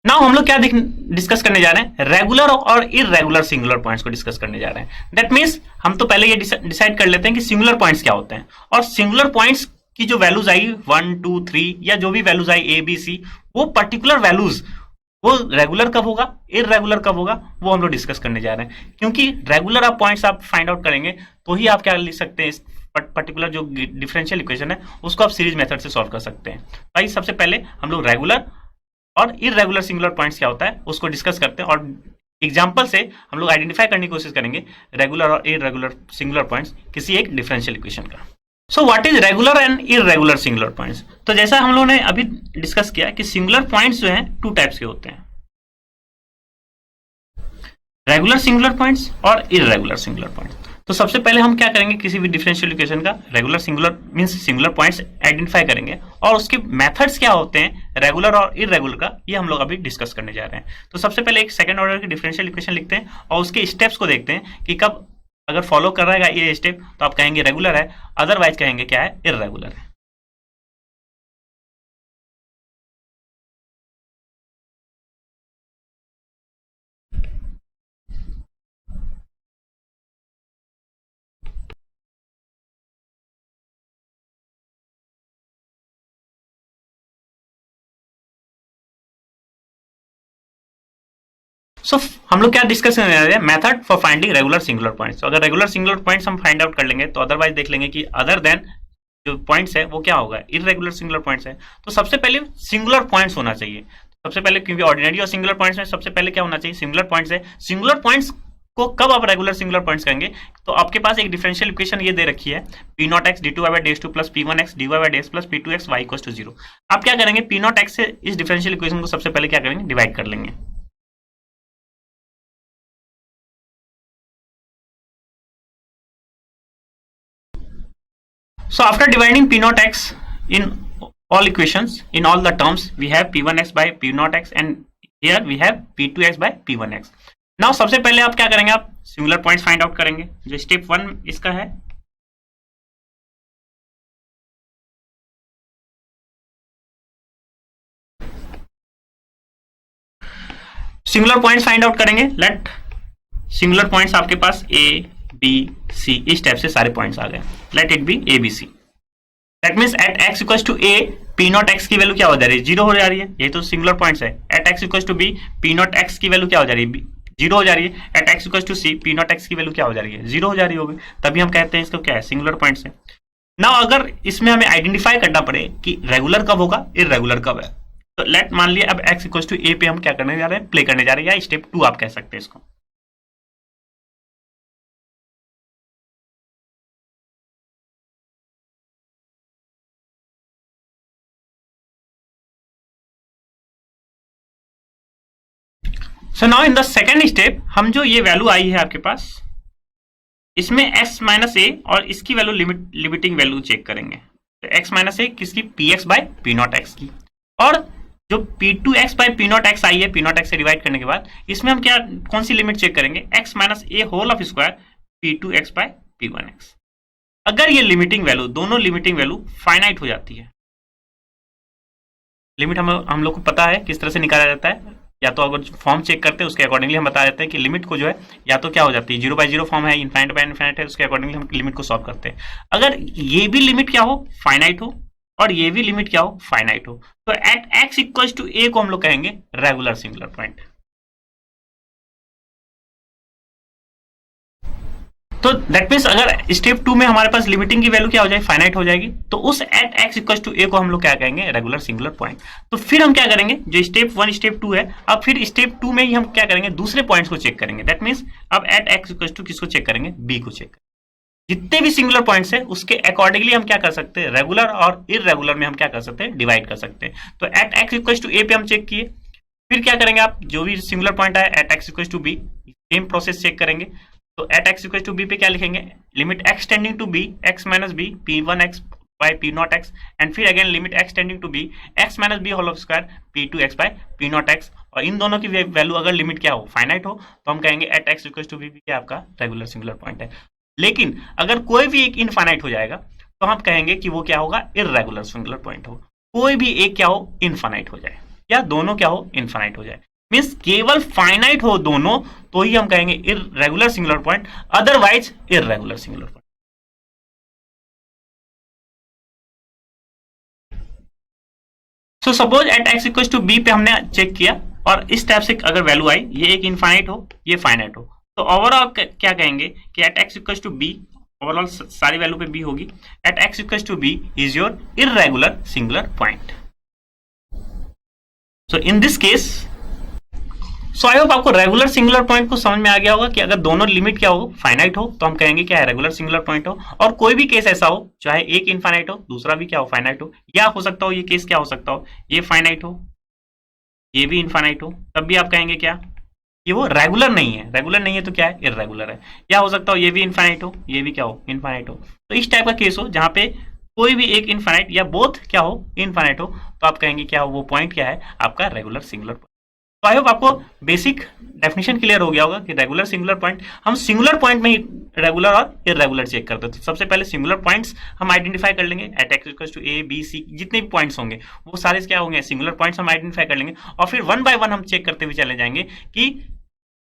Now हम लोग क्या डिस्कस करने जा रहे हैं, रेगुलर और इरेगुलर सिंगुलर पॉइंट्स को डिस्कस करने जा रहे हैं। दैट मीन्स हम तो पहले ये डिसाइड कर लेते हैं कि सिंगुलर पॉइंट्स क्या होते हैं, और सिंगुलर पॉइंट्स की जो वैल्यूज आई 1 2 3 या जो भी वैल्यूज आई ए बी सी, वो पर्टिकुलर वैल्यूज वो रेगुलर कब होगा, इरेगुलर कब होगा, वो हम लोग डिस्कस करने जा रहे हैं। क्योंकि रेगुलर आप पॉइंट्स आप फाइंड आउट करेंगे तो ही आप क्या लिख सकते हैं, इस पर्टिकुलर जो डिफरेंशियल इक्वेशन है उसको आप सीरीज मेथड से सॉल्व कर सकते हैं। भाई सबसे पहले हम लोग रेगुलर और इरेगुलर सिंगुलर पॉइंट्स क्या होता है उसको डिस्कस करते हैं, और एग्जांपल से हम लोग आइडेंटिफाई करने की कोशिश करेंगे रेगुलर और इरेगुलर सिंगुलर पॉइंट्स किसी एक डिफरेंशियल इक्वेशन का। So what is regular and irregular singular points? तो जैसा हम लोगों ने अभी डिस्कस किया कि सिंगुलर पॉइंट्स जो हैं टू टाइप्स के होते हैं, रेगुलर सिंगुलर पॉइंट्स और इरेगुलर सिंगुलर पॉइंट्स। तो सबसे पहले हम क्या करेंगे, किसी भी डिफरेंशियल इक्वेशन का regular singular means singular points identify करेंगे, और उसके मेथड्स क्या होते हैं रेगुलर और इरेगुलर का, ये हम लोग अभी डिस्कस करने जा रहे हैं। तो सबसे पहले एक सेकंड ऑर्डर की डिफरेंशियल इक्वेशन लिखते हैं और उसके स्टेप्स को देखते हैं कि कब अगर फॉलो कर रहेगा ये स्टेप तो आप कहेंगे रेगुलर है, अदरवाइज कहेंगे क्या है, इरेगुलर है। सो हम लोग क्या डिस्कस करने जा रहे हैं, method for finding regular singular points. अगर रेगुलर सिंगुलर पॉइंट्स हम फाइंड आउट कर लेंगे तो अदरवाइज देख लेंगे कि अदर देन जो पॉइंट्स है वो क्या होगा, इरेगुलर सिंगुलर पॉइंट्स है। तो सबसे पहले सिंगुलर पॉइंट्स होना चाहिए। सबसे पहले क्योंकि ऑर्डिनरी और सिंगुलर पॉइंट्स में सबसे पहले क्या होना चाहिए, सिंगुलर पॉइंट्स है। सिंगुलर पॉइंट्स को कब आप रेगुलर सिंगुलर पॉइंट्स कहेंगे, तो आपके पास एक डिफरेंशियल इक्वेशन ये दे रखी है P not x d two y by d x two plus P one x d y by d x plus P two x y equals to zero. आप क्या करेंगे, पी नॉट एक्स से इस डिफरेंशियल इक्वेशन को सबसे पहले क्या करेंगे, डिवाइड कर लेंगे। So after dividing p naught x in all equations, in all the terms, we have p1x by p naught x and here we have p2x by p1x. Now सबसे पहले आप क्या करेंगे, आप सिंगुलर पॉइंट्स फाइंड आउट करेंगे। जो step one इसका है, सिंगुलर पॉइंट्स फाइंड आउट करेंगे। लेट सिंगुलर पॉइंट्स आपके पास a b c, इस टाइप से सारे पॉइंट्स आ गए। Let it be a b c। That means at x equals to a p naught x की वैल्यू क्या हो जा रही है, जीरो हो जा रही है। यही तो सिंगुलर पॉइंट्स है। At x equals to b p naught x की वैल्यू क्या हो जा रही है, जीरो हो जा रही है। At x equals to c p naught x की वैल्यू क्या हो जा रही है, जीरो हो जा रही होगी। तभी हम कहते हैं इसको क्या है, सिंगुलर पॉइंट्स है। नाउ अगर इसमें हमें आइडेंटिफाई करना पड़े कि रेगुलर कब होगा, इरेगुलर कब है, तो लेट मान लिया अब x इक्वल्स टू a पे हम क्या करने जा रहे हैं, प्ले करने जा रहे हैं, या स्टेप टू आप कह सकते हैं इसको। So now in the second step हम जो ये वैल्यू आई है आपके पास, इसमें x माइनस ए और इसकी वैल्यू लिमिटिंग वैल्यू चेक करेंगे। तो x माइनस ए किसकी, P X by P not X की, और जो P two X by P not X आई है पी नॉट एक्स से डिवाइड करने के बाद, इसमें हम क्या कौन सी लिमिट चेक करेंगे, x minus a whole of square P two X by P one X. अगर ये लिमिटिंग वैल्यू, दोनों लिमिटिंग वैल्यू फाइनाइट हो जाती है, लिमिट हम लोग को पता है किस तरह से निकाला जाता है, या तो अगर फॉर्म चेक करते हैं उसके अकॉर्डिंगली हम बता देते हैं कि लिमिट को जो है या तो क्या हो जाती है, जीरो बाई जीरो फॉर्म है, इनफाइनाइट बाई इनफाइनाइट है, उसके अकॉर्डिंगली हम लिमिट को सॉल्व करते हैं। अगर ये भी लिमिट क्या हो, फाइनाइट हो, और ये भी लिमिट क्या हो, फाइनाइट हो, तो एट एक्स इक्वल्स टू ए को हम लोग कहेंगे रेगुलर सिंगुलर पॉइंट। तो दैट मीन्स अगर स्टेप टू में हमारे पास लिमिटिंग की वैल्यू क्या हो जाएगी, फाइनाइट हो जाएगी, तो उस एट एक्स इक्वल टू ए को हम लोग क्या कहेंगे, रेगुलर सिंगुलर पॉइंट। तो फिर हम क्या करेंगे, जो स्टेप वन स्टेप टू है, अब फिर स्टेप टू में ही हम क्या करेंगे, दूसरे पॉइंट्स को चेक करेंगे। दैट मीन्स अब एट एक्स इक्वल टू किसको चेक करेंगे, बी को चेक करेंगे। जितने भी सिंगुलर पॉइंट्स है उसके अकॉर्डिंगली हम क्या कर सकते हैं, रेगुलर और इरेगुलर में हम क्या कर सकते हैं, डिवाइड कर सकते हैं। तो एट एक्स इक्वल टू ए पे हम चेक किए, फिर क्या करेंगे, आप जो भी सिंगुलर पॉइंट है at x equal to B, same process check करेंगे। तो at x equal to B पे क्या लिखेंगे, limit X tending to B X minus B P one X by P not X, and फिर again limit X tending to B X minus B whole of square P two X by P not X. और इन दोनों की value अगर limit क्या हो, finite हो, तो हम कहेंगे at x equal to b क्या आपका रेगुलर सिंगुलर पॉइंट है। लेकिन अगर कोई भी एक इनफाइनाइट हो जाएगा तो हम कहेंगे कि वो क्या होगा, इरेगुलर सिंगुलर पॉइंट हो। कोई भी एक क्या हो, इनफाइनाइट हो जाए। या दोनों क्या हो, इनफाइनाइट हो जाए। मीन्स केवल फाइनाइट हो दोनों तो ही हम कहेंगे irregular singular point, otherwise irregular singular point. So suppose at x equal to B पे हमने चेक किया और इस टाइप से अगर वैल्यू आई, ये एक इनफाइनाइट हो, ये फाइनाइट हो, तो ओवरऑल क्या कहेंगे कि at x equal to b, overall सारी वैल्यू पे बी होगी, at x equal to b is your irregular singular point. So in this case, so I hope आपको रेगुलर सिंगुलर पॉइंट को समझ में आ गया होगा कि अगर दोनों लिमिट क्या हो, फाइनाइट हो, तो हम कहेंगे क्या है, रेगुलर सिंगुलर पॉइंट हो। और कोई भी केस ऐसा हो, चाहे एक इनफाइनाइट हो, दूसरा भी क्या हो, फाइनाइट हो, या हो सकता हो ये केस क्या हो सकता हो, ये फाइनाइट हो, ये भी इनफाइनाइट हो, तब भी आप कहेंगे क्या, ये वो रेगुलर नहीं है। रेगुलर नहीं है तो क्या है, इरेगुलर है। या हो सकता हो ये भी इनफाइनाइट हो, ये भी क्या हो, इनफाइनाइट हो। तो इस टाइप का केस हो जहां पे कोई भी एक इनफाइनाइट या बोथ क्या हो, इनफाइनाइट हो, तो आप कहेंगे क्या हो, वो पॉइंट क्या है, आपका रेगुलर सिंगुलर पॉइंट। तो आई होप आपको बेसिक डेफिनेशन क्लियर हो गया होगा कि रेगुलर सिंगुलर पॉइंट, हम सिंगुलर पॉइंट में ही रेगुलर और इरेगुलर चेक करते हैं। तो सबसे पहले सिंगुलर पॉइंट्स हम आइडेंटिफाई कर लेंगे at x equal to a b c, जितने भी पॉइंट्स होंगे वो सारे क्या होंगे, सिंगुलर पॉइंट्स हम आइडेंटिफाई कर लेंगे। और फिर वन बाय वन हम चेक करते हुए चले जाएंगे कि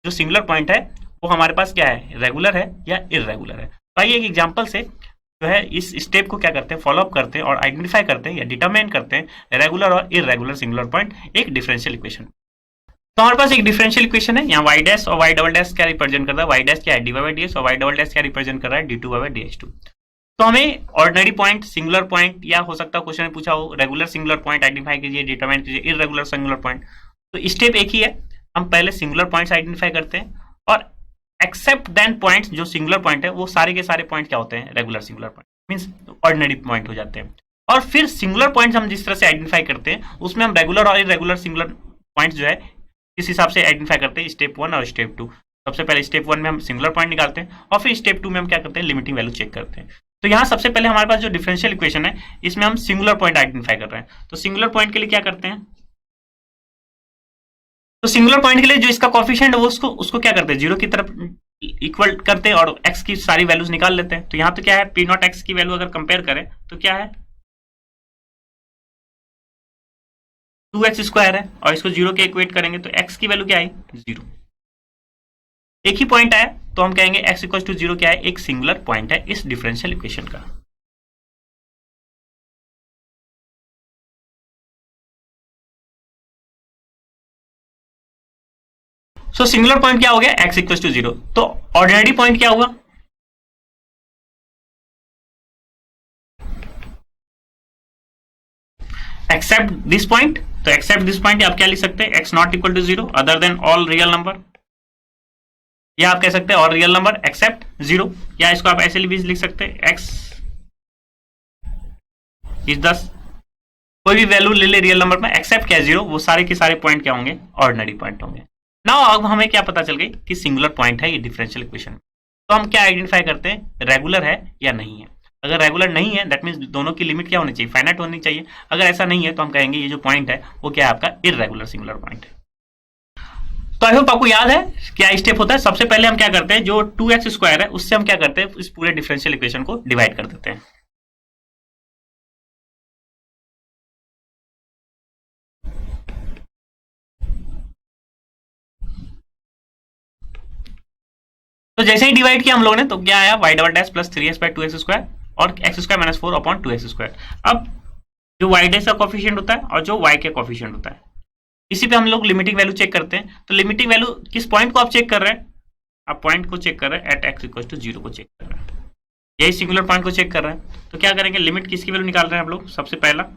जो सिंगुलर पॉइंट है वो हमारे पास क्या है, रेगुलर है या इरेगुलर है। तो आइए एक एग्जाम्पल से जो है इस स्टेप को क्या करते हैं, फॉलो अप करते हैं और आइडेंटिफाई करते हैं या डिटरमाइन करते हैं रेगुलर और इरेगुलर सिंगुलर पॉइंट एक डिफरेंशियल इक्वेशन। तो हमारे पास एक डिफरेंशियल इक्वेशन है, यहाँ y डैश और y डबल डैश क्या रिप्रेजेंट करता है, y डैश क्या है, dy बाई dx, और y डबल डैश क्या रिप्रेजेंट कर रहा है, dy बाई dx2। तो हमें ऑर्डिनरी पॉइंट, सिंगुलर पॉइंट, या हो सकता है क्वेश्चन में पूछा हो रेगुलर सिंगुलर पॉइंट आइडेंटिफाई कीजिए, डिटरमाइन कीजिए इरेगुलर सिंगुलर पॉइंट। तो स्टेप एक ही है, हम पहले सिंगुलर पॉइंट्स आइडेंटिफाई करते हैं और एक्सेप्ट देन पॉइंट्स, जो सिंगुलर पॉइंट है वो सारे के सारे पॉइंट क्या होते हैं, regular singular point, means ordinary point हो जाते हैं। और फिर सिंगुलर पॉइंट्स हम जिस तरह से आइडेंटिफाई करते हैं उसमें हम रेगुलर और इरेगुलर सिंगुलर पॉइंट्स जो है इस हिसाब से आइडेंटिफाई करते हैं, स्टेप 1 और स्टेप 2। सबसे पहले स्टेप 1 में हम सिंगुलर पॉइंट निकालते हैं और फिर स्टेप 2 में हम क्या करते हैं, लिमिटिंग वैल्यू चेक करते हैं। तो यहाँ सबसे पहले हमारे पास जो डिफरेंशियल इक्वेशन है इसमें हम सिंगुलर पॉइंट आइडेंटिफाई कर रहे हैं। तो सिंगुलर पॉइंट के लिए क्या करते हैं, तो सिंगुलर पॉइंट के लिए जो इसका कॉफिशिएंट है वो उसको क्या करते हैं, जीरो की तरफ इक्वल करते हैं और एक्स की सारी वैल्यूज निकाल लेते हैं। तो यहाँ तो क्या है, पी नॉट एक्स की वैल्यू अगर कंपेयर करें तो क्या है, 2x स्क्वायर है, और इसको जीरो के इक्वेट करेंगे तो x की वैल्यू क्या आई, 0। एक ही पॉइंट आया तो हम कहेंगे x इक्वल टू 0 क्या है, एक सिंगुलर पॉइंट है इस डिफरेंशियल इक्वेशन का। सो सिंगुलर पॉइंट क्या हो गया, x इक्वल टू 0। तो ऑर्डिनरी पॉइंट क्या हुआ, एक्सेप्ट दिस पॉइंट। तो एक्सेप्ट दिस पॉइंट आप क्या लिख सकते हैं, x not equal to 0 other than all real number, या आप कह सकते हैं ऑल रियल नंबर एक्सेप्ट 0, या इसको आप ऐसे भी लिख सकते हैं x इज 10, कोई भी वैल्यू ले ले रियल नंबर में, एक्सेप्ट क्या है 0, वो सारे के सारे पॉइंट क्या होंगे, ऑर्डिनरी पॉइंट होंगे। नाउ अब हमें क्या पता चल गई कि सिंगुलर पॉइंट है ये डिफरेंशियल इक्वेशन। तो हम क्या आइडेंटिफाई करते हैं, रेगुलर है या नहीं है। अगर रेगुलर नहीं है दैट मीन्स दोनों की लिमिट क्या होनी चाहिए, फाइनाइट होनी चाहिए। अगर ऐसा नहीं है तो हम कहेंगे ये जो पॉइंट है वो क्या है, आपका इरेगुलर सिंगुलर पॉइंट है। तो आई होप आपको याद है क्या स्टेप होता है। सबसे पहले हम क्या करते हैं, जो 2x स्क्वायर है उससे हम क्या करते हैं, इस पूरे डिफरेंशियल इक्वेशन को डिवाइड कर देते हैं। तो जैसे ही डिवाइड किया हम लोगों ने तो क्या आया, y double dash plus 3x by 2x square और x square minus 4 upon 2x square. अब जो y डैश का कॉफिशिएंट होता है और जो y का कॉफिशिएंट होता है, इसी पे हम लोग लिमिटिंग वैल्यू चेक करते हैं। तो लिमिटिंग वैल्यू किस पॉइंट को आप चेक कर रहे हैं, आप पॉइंट को चेक कर रहे हैं एट x इक्वल टू 0 को चेक कर रहे हैं, यही सिंगुलर पॉइंट को चेक कर रहे हैं। तो क्या करेंगे, लिमिट किसकी वैल्यू निकाल रहे हैं हम लोग, सबसे पहला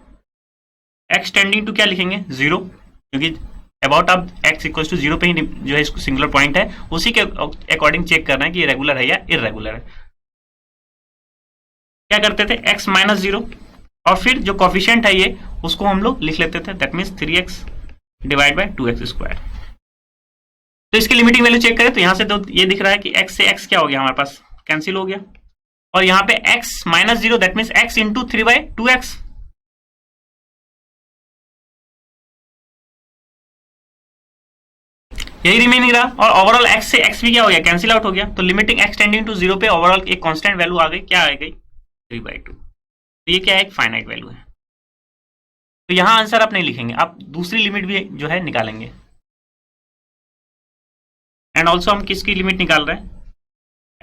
x टेंडिंग टू क्या लिखेंगे 0, क्योंकि अबाउट आप x इक्वल टू 0 पे ही जो है सिंगुलर पॉइंट है उसी के अकॉर्डिंग चेक करना है कि रेगुलर है या इरेगुलर है। क्या करते थे, x माइनस 0 और फिर जो कॉफिशिएंट है ये उसको हम लोग लिख लेते थे, that means 3x divide by 2x square. तो इसकी लिमिटिंग वैल्यू चेक करें तो यहां से तो ये दिख रहा है कि x से x क्या हो गया, हमारे पास कैंसिल हो गया, और यहाँ पे x minus 0 that means x into 3 by 2x। यही रिमेनिंग रहा, और ओवरऑल x से x भी क्या हो गया, कैंसिल आउट हो गया। तो लिमिटिंग x टेंडिंग टू 0 पे ओवरऑल एक कांस्टेंट वैल्यू आ गई, क्या आ गई 3/2। तो ये क्या है, एक फाइनाइट वैल्यू है। तो यहाँ आंसर आप नहीं लिखेंगे, आप दूसरी लिमिट भी जो है निकालेंगे। एंड ऑल्सो हम किसकी लिमिट निकाल रहे हैं,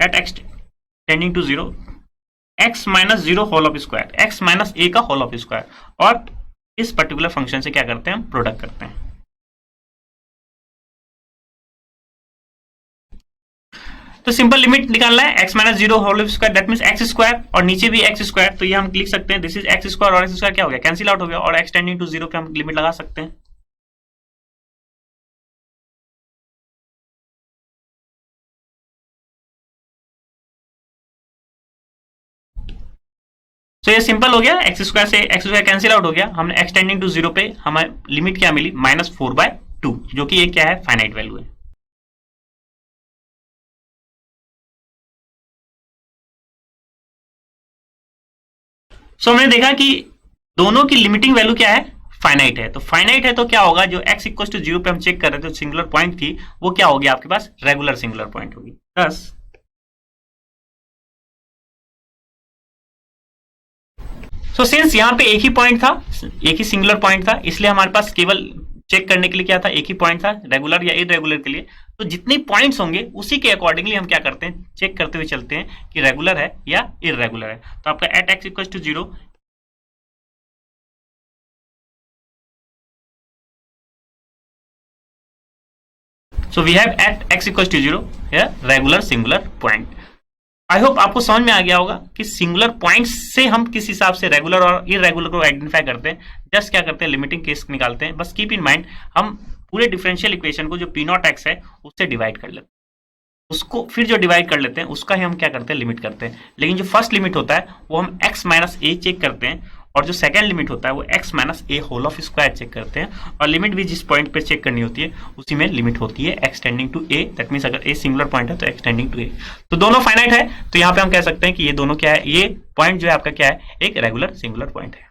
at X tending to 0 X minus 0 whole of square, X minus a का होल ऑफ स्क्वायर, और इस पर्टिकुलर फंक्शन से क्या करते हैं हम, प्रोडक्ट करते हैं। तो सिंपल लिमिट निकालना है, x minus 0 whole of square that means x square, और नीचे भी एक्स स्क्वायर, तो ये हम लिख सकते हैं दिस इज एक्स स्क्वायर, और एक्स स्क्वायर क्या हो गया, कैंसिल आउट हो गया, और एक्स टेंडिंग टू 0 पे हम लिमिट लगा सकते हैं। तो ये सिंपल हो गया, एक्स स्क्वायर से एक्स स्क्वायर कैंसिल आउट हो गया, हमने एक्स टेंडिंग टू 0 पे हमें लिमिट क्या मिली, -4/2, जो कि ये क्या है, फाइनाइट वैल्यू है। सो हमने देखा कि दोनों की लिमिटिंग वैल्यू क्या है, फाइनाइट है। तो फाइनाइट है तो क्या होगा, जो x इक्वल टू 0 पे हम चेक कर रहे थे, जो सिंगुलर पॉइंट थी, वो क्या होगी आपके पास, रेगुलर सिंगुलर पॉइंट होगी। थस सो सिंस यहाँ पे एक ही पॉइंट था, एक ही सिंगुलर पॉइंट था, इसलिए हमारे पास केवल चेक करने के लिए क्या था, एक ही पॉइंट था, रेगुलर या इरेगुलर के लिए। तो जितने पॉइंट्स होंगे उसी के अकॉर्डिंगली हम क्या करते हैं, चेक करते हुए चलते हैं कि रेगुलर है या इरेगुलर है। तो आपका at x equal to 0, so we have at x equals to 0 here regular singular point। I hope आपको समझ में आ गया होगा कि सिंगुलर पॉइंट्स से हम किस हिसाब से रेगुलर और इरेगुलर को आइडेंटिफाई करते हैं। जस्ट क्या करते हैं, लिमिटिंग केस निकालते हैं। बस कीप इन माइंड, हम पूरे डिफरेंशियल इक्वेशन को जो पी नॉट एक्स है उससे डिवाइड कर लेते हैं, उसको फिर जो डिवाइड कर लेते हैं उसका ही हम क्या करते हैं, लिमिट करते हैं। लेकिन जो फर्स्ट लिमिट होता है वो हम x माइनस ए चेक करते हैं, और जो सेकंड लिमिट होता है वो x minus a whole of square check करते हैं। और लिमिट भी जिस पॉइंट पे चेक करनी होती है उसी में लिमिट होती है x tending to a, that means अगर a सिंगुलर पॉइंट है तो x टेंडिंग टू a। तो दोनों फाइनाइट है, तो यहाँ पे हम कह सकते हैं कि ये दोनों क्या है, ये पॉइंट जो है आपका क्या है, एक रेगुलर सिंगुलर पॉइंट है।